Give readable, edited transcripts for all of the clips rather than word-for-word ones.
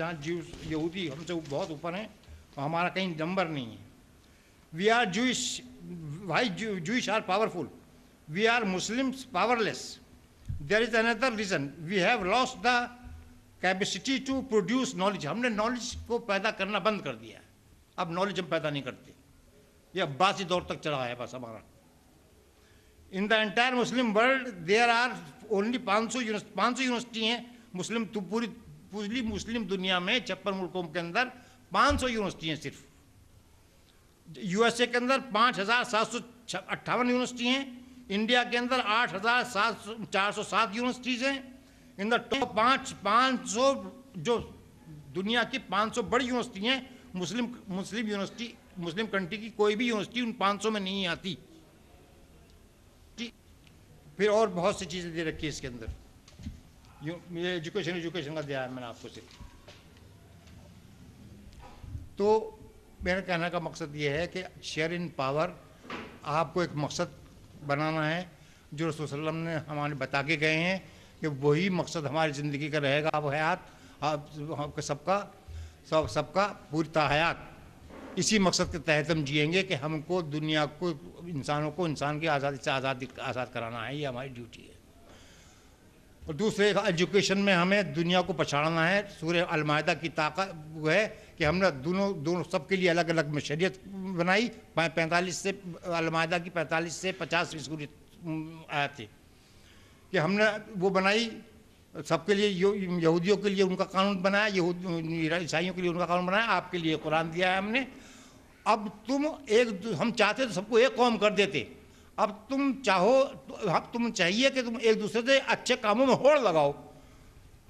جہاں یہودی ہم سے بہت اوپر ہیں اور ہمارا کہیں نمبر نہیں ہے. We are Jewish. Why Jewish are powerful? We are Muslims powerless. There is another reason. We have lost the capacity to produce knowledge. ہم نے نالج کو پیدا کرنا بند کر دیا ہے. اب نالج ہم پیدا نہیں کرتے. یہ عباسی دور تک چلا ہے بس ہمارا. In the entire Muslim world there are only 500 university ہیں مسلم. تو پوری مسلم دنیا میں 56 ملکوں کے اندر 500 یونیورسٹی ہیں صرف. یو ایس اے کے اندر 5758 یونیورسٹی ہیں. انڈیا کے اندر 8407 یونیورسٹیز ہیں. ان دا ٹاپ 500 جو دنیا کی 500 بڑی یونیورسٹی ہیں مسلم یونیورسٹی مسلم کنٹری کی کوئی بھی یونیورسٹی ان 500 میں نہیں آتی. پھر اور بہت سی چیزیں دے رکھی ہے اس کے اندر. یہ ایجوکیشن کا دیا ہے میں نے آپ کو صرف. تو میرے کہنے کا مقصد یہ ہے کہ شیئر ان پاور آپ کو ایک مقصد بنانا ہے جو رسول صلی اللہ علیہ وسلم نے ہمارے بتا کے گئے ہیں کہ وہی مقصد ہماری زندگی کا رہے گا. اب حیات سب کا پوری حیات اسی مقصد کے تحت ہم جئیں گے کہ ہم کو دنیا کو انسانوں کو انسان کی آزادی سے آزاد کرانا ہے. یہ ہماری ڈیوٹی ہے. اور دوسرے ایجوکیشن میں ہمیں دنیا کو پچھاڑنا ہے. سورہ المائدہ کی طاقت وہ ہے کہ ہم نے دونوں سب کے لیے الگ الگ شریعت بنائی. 45 سے المائدہ کی 45 سے 50 سورہ آیات تھی کہ ہم نے وہ بنائی سب کے لیے. یہودیوں کے لیے ان کا قانون بنایا, عیسائیوں کے لیے ان کا قانون بنایا. آپ کے لیے قرآن دیا ہے ہم نے. اب ہم چاہتے تو سب کو ایک قوم کر دیتے. اب تم چاہیے کہ تم ایک دوسرے سے اچھے کاموں میں ہوڑ لگاؤ.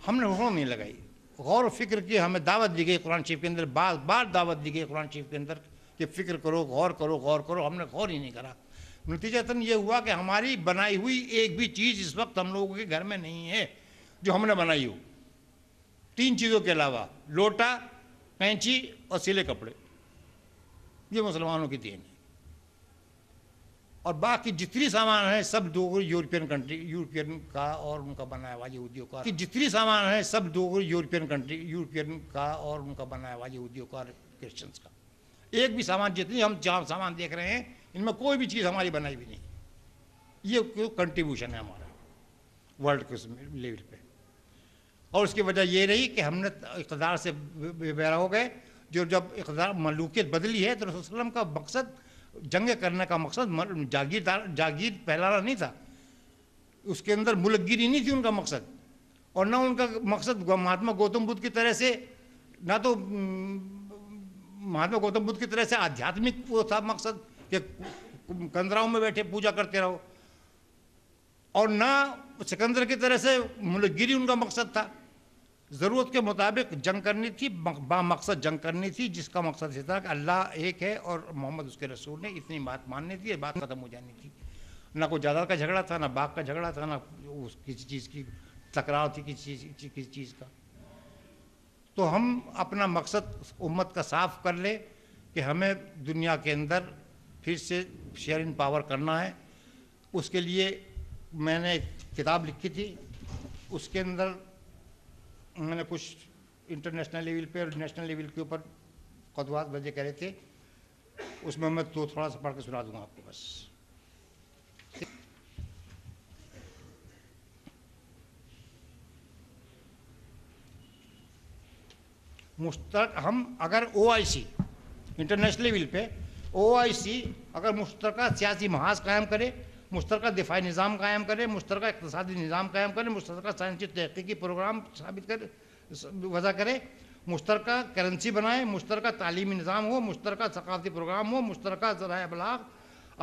ہم نے ہوڑ نہیں لگائی. غور و فکر کی ہمیں دعوت دی گئی قرآن شریف کے اندر. بار بار دعوت دی گئی قرآن شریف کے اندر کہ فکر کرو, غور کرو. ہم نے غور ہی نہیں کرا. نتیجتاً یہ ہوا کہ ہماری بنائی ہوئی ایک بھی چیز اس وقت ہم لوگوں کے گھر میں نہیں ہے جو ہم نے بنائی ہو. 3 چیزوں کے علاوہ: لوٹا, کینچی اور سلے کپڑے. یہ مسلمانوں کی دین ہے. اور باقی جتنی سامان ہیں سب یورپین کا اور ان کا بنایا ہوا یہودیوں کا. جتنی سامان ہیں سب یورپین کا اور ان کا بنایا ہوا یہودیوں کا, کرسچنس کا. ایک بھی سامان, جتنی ہم سامان دیکھ رہے ہیں ان میں کوئی بھی چیز ہماری بنائی بھی نہیں. یہ کنٹریبیوشن ہے ہمارا ورلڈ کے لیول پہ. اور اس کی وجہ یہ رہی کہ ہم نے اقتدار سے بے ہو گئے. جب اقتدار ملوکیت بدلی ہے تو رسول صلی اللہ علیہ وسلم کا مقصد جنگ کرنے کا مقصد جاگیر پھیلانا نہیں تھا. اس کے اندر ملک گیری نہیں تھی ان کا مقصد. اور نہ ان کا مقصد مہاتما گوتم بدھ کی طرح سے, نہ تو مہاتما گوتم بدھ کی طرح سے آدھیاتمک وہ تھا مقصد کہ کندراؤں میں بیٹھے پوجا کرتے رہو, اور نہ سکندر کی طرح سے ملک گیری ان کا مقصد تھا. ضرورت کے مطابق جنگ کرنی تھی, با مقصد جنگ کرنی تھی, جس کا مقصد یہ تھا کہ اللہ ایک ہے اور محمد اس کے رسول نے. اتنی بات ماننی تھی, بات ختم ہو جانی تھی. نہ کوئی جائیداد کا جھگڑا تھا, نہ باغ کا جھگڑا تھا, نہ کسی چیز کی تکرار تھی کسی چیز کا. تو ہم اپنا مقصد امت کا صاف کر لیں کہ ہمیں دنیا کے اندر پھر سے شیئر ان پاور کرنا ہے. اس کے لیے میں نے ایک کتاب لکھی تھی. اس کے اندر میں نے کچھ انٹرنیشنل لیول پہ اور نیشنل لیول کے اوپر خطوات بھیجے کرے تھے. اس میں تھوڑا سا پڑھ کے سنا دوں گا آپ کو بس. مشترک ہم اگر OIC انٹرنیشنل لیول پہ OIC اگر مشترکہ سیاسی محاذ قائم کرے, مشترکہ دفاعی نظام قائم کرے, مشترکہ اقتصادی نظام قائم کرے, مشترکہ سائنسی تحقیقی پروگرام وضع کرے, مشترکہ کرنسی بنائے, مشترکہ تعلیمی نظام ہو, مشترکہ ثقافتی پروگرام ہو, مشترکہ ذرائع ابلاغ,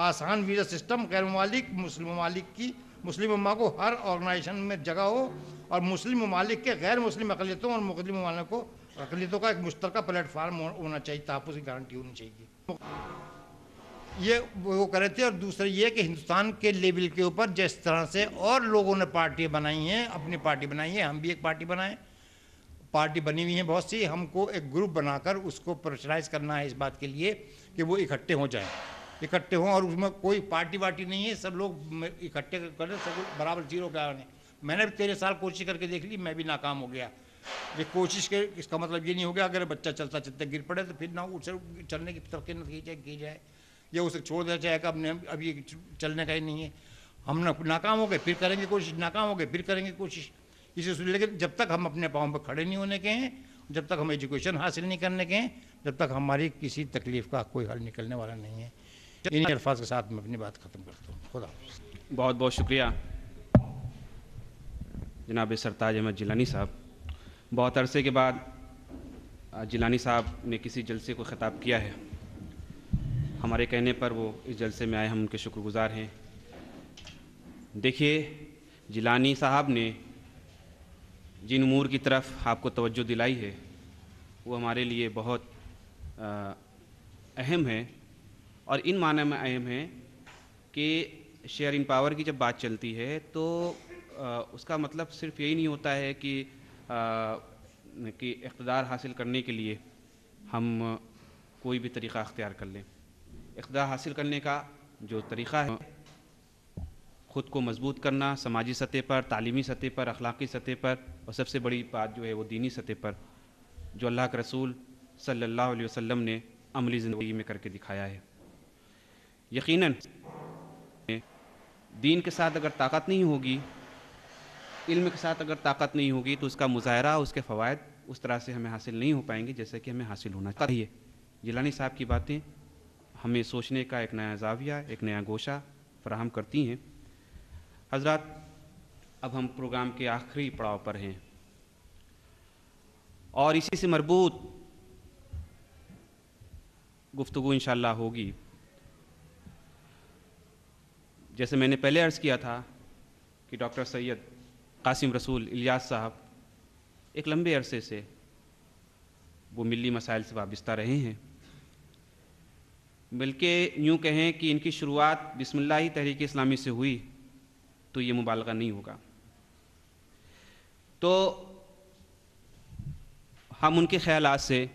آسان ویزا سسٹم, غیر ممالک مسلم ممالک کی مسلم امہ کو ہر آرگنائزیشن میں جگہ ہو, اور مسلم ممالک کے غیر مسلم اقلیتوں اور مسلم ممالک کو اقلیتوں کا ایک مشترکہ پلیٹ فارم ہونا چاہیے, تحفظ کی گارنٹی ہونی چاہیے. یہ وہ کرے تھے. اور دوسرا یہ کہ ہندوستان کے لیول کے اوپر جس طرح سے اور لوگوں نے پارٹیاں بنائی ہیں, اپنی پارٹی بنائی ہے, ہم بھی ایک پارٹی بنائیں. پارٹی بنی ہوئی ہیں بہت سی. ہم کو ایک گروپ بنا کر اس کو پریشرائز کرنا ہے اس بات کے لیے کہ وہ اکٹھے ہو جائیں, اکٹھے ہوں. اور اس میں کوئی پارٹی نہیں ہے, سب لوگ اکٹھے کریں, سب برابر زیرو کا. میں نے بھی 13 سال کوشش کر کے دیکھ لی, میں بھی ناکام ہو گیا. یہ کوشش کے اس کا مطلب یہ نہیں ہوگا اگر بچہ چلتا چلتا گر پڑے تو پھر نہ اسے چلنے کی ترقی نہ کی جائے یا اسے چھوڑ دیا جائے کہ اب یہ چلنے کا ہی نہیں ہے. ہم ناکام ہو گئے پھر کریں گے کوشش, ناکام ہو گئے پھر کریں گے کوشش. لیکن جب تک ہم اپنے پاؤں پہ کھڑے نہیں ہونے کے ہیں, جب تک ہم ایجوکیشن حاصل نہیں کرنے کے ہیں, جب تک ہماری کسی تکلیف کا کوئی حل نکلنے والا نہیں ہے. انہیں الفاظ کے ساتھ میں اپنی بات ختم کرتا ہوں. خدا حافظ. بہت بہت شکریہ جناب سرتاج احمد جیلانی صاحب. بہت عرصے کے بعد جیلانی صاحب نے کسی جلسے کو خطاب کیا ہے. ہمارے کہنے پر وہ اس جلسے میں آئے, ہم ان کے شکر گزار ہیں. دیکھیے, جیلانی صاحب نے جن امور کی طرف آپ کو توجہ دلائی ہے وہ ہمارے لیے بہت اہم ہے, اور ان معنی میں اہم ہے کہ شیئر ان پاور کی جب بات چلتی ہے تو اس کا مطلب صرف یہی نہیں ہوتا ہے کہ اقتدار حاصل کرنے کے لیے ہم کوئی بھی طریقہ اختیار کر لیں. اقتدار حاصل کرنے کا جو طریقہ ہے خود کو مضبوط کرنا, سماجی سطح پر, تعلیمی سطح پر, اخلاقی سطح پر, اور سب سے بڑی بات جو ہے وہ دینی سطح پر, جو اللہ کے رسول صلی اللہ علیہ وسلم نے عملی زندگی میں کر کے دکھایا ہے. یقیناً دین کے ساتھ اگر طاقت نہیں ہوگی, علم کے ساتھ اگر طاقت نہیں ہوگی تو اس کا مظاہرہ, اس کے فوائد اس طرح سے ہمیں حاصل نہیں ہو پائیں گے جیسے کہ ہمیں حاصل ہونا چاہیے. جیلانی صاحب کی باتیں ہمیں سوچنے کا ایک نیا زاویہ, ایک نیا گوشہ فراہم کرتی ہیں. حضرات, اب ہم پروگرام کے آخری پڑاؤ پر ہیں اور اسی سے مربوط گفتگو انشاءاللہ ہوگی. جیسے میں نے پہلے عرض کیا تھا کہ ڈاکٹر سید قاسم رسول الیاس صاحب ایک لمبے عرصے سے وہ ملی مسائل سے وابستہ رہے ہیں, بلکہ یوں کہیں کہ ان کی شروعات بسم اللہ ہی تحریک اسلامی سے ہوئی تو یہ مبالغہ نہیں ہوگا. تو ہم ان کے خیالات سے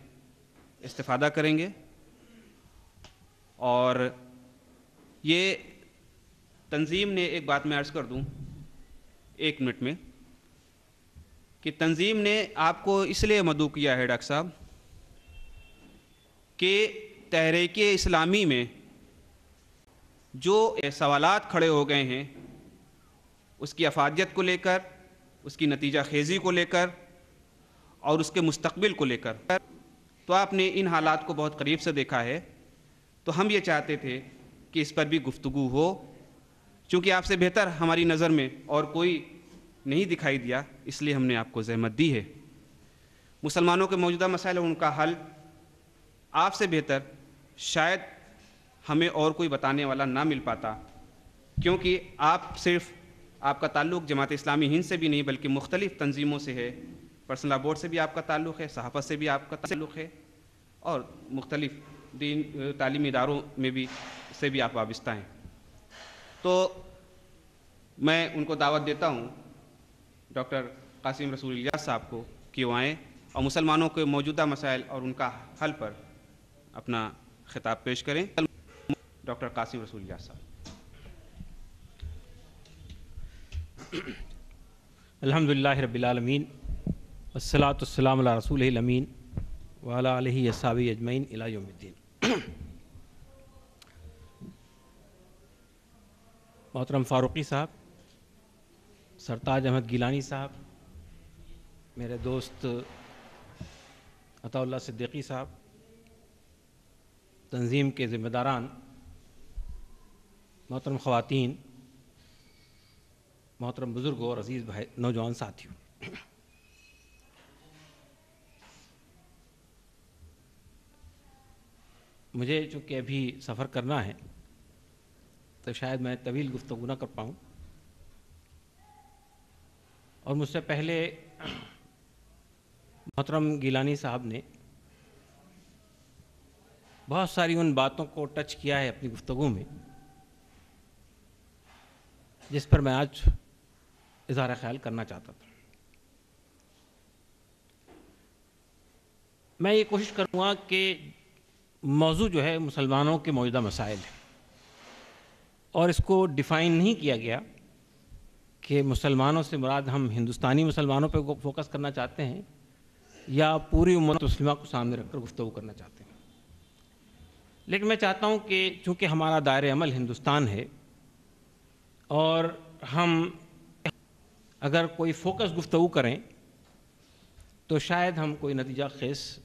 استفادہ کریں گے, اور یہ تنظیم نے, ایک بات میں عرض کر دوں 1 منٹ میں, کہ تنظیم نے آپ کو اس لیے مدعو کیا ہے ڈاکٹر صاحب کہ تحریک اسلامی میں جو سوالات کھڑے ہو گئے ہیں اس کی افادیت کو لے کر, اس کی نتیجہ خیزی کو لے کر, اور اس کے مستقبل کو لے کر, تو آپ نے ان حالات کو بہت قریب سے دیکھا ہے. تو ہم یہ چاہتے تھے کہ اس پر بھی گفتگو ہو, چونکہ آپ سے بہتر ہماری نظر میں اور کوئی نہیں دکھائی دیا, اس لیے ہم نے آپ کو زحمت دی ہے. مسلمانوں کے موجودہ مسائل اور ان کا حل آپ سے بہتر شاید ہمیں اور کوئی بتانے والا نہ مل پاتا, کیونکہ آپ کا تعلق جماعت اسلامی ہند سے بھی نہیں بلکہ مختلف تنظیموں سے ہے. پرسنل لا بورڈ سے بھی آپ کا تعلق ہے, صحافت سے بھی آپ کا تعلق ہے, اور مختلف تعلیمی اداروں میں بھی سے بھی آپ وابستہ ہیں. تو میں ان کو دعوت دیتا ہوں ڈاکٹر قاسم رسول الیاس صاحب کو کہ وہ آئیں اور مسلمانوں کے موجودہ مسائل اور ان کا حل پر اپنا خطاب پیش کریں. ڈاکٹر قاسم رسول الیاس صاحب. الحمدللہ رب العالمین والصلاة والسلام علی رسولہ الامین وعلی آلہ وصحبہ اجمعین الی یوم الدین. محترم فاروقی صاحب, سرتاج احمد گیلانی صاحب, میرے دوست عطا اللہ صدیقی صاحب, تنظیم کے ذمہ داران, محترم خواتین, محترم بزرگوں اور عزیز بھائی نوجوان ساتھیوں, مجھے چونکہ ابھی سفر کرنا ہے تو شاید میں طویل گفتگو نہ کر پاؤں, اور مجھ سے پہلے محترم گیلانی صاحب نے بہت ساری ان باتوں کو ٹچ کیا ہے اپنی گفتگو میں جس پر میں آج اظہار خیال کرنا چاہتا تھا. میں یہ کوشش کروں گا کہ موضوع جو ہے مسلمانوں کے موجودہ مسائل ہے, اور اس کو ڈیفائن نہیں کیا گیا کہ مسلمانوں سے مراد ہم ہندوستانی مسلمانوں پہ فوکس کرنا چاہتے ہیں یا پوری امت مسلمہ کو سامنے رکھ کر گفتگو کرنا چاہتے ہیں. لیکن میں چاہتا ہوں کہ چونکہ ہمارا دائرۂ عمل ہندوستان ہے اور ہم اگر کوئی فوکس گفتگو کریں تو شاید ہم کوئی نتیجہ خیز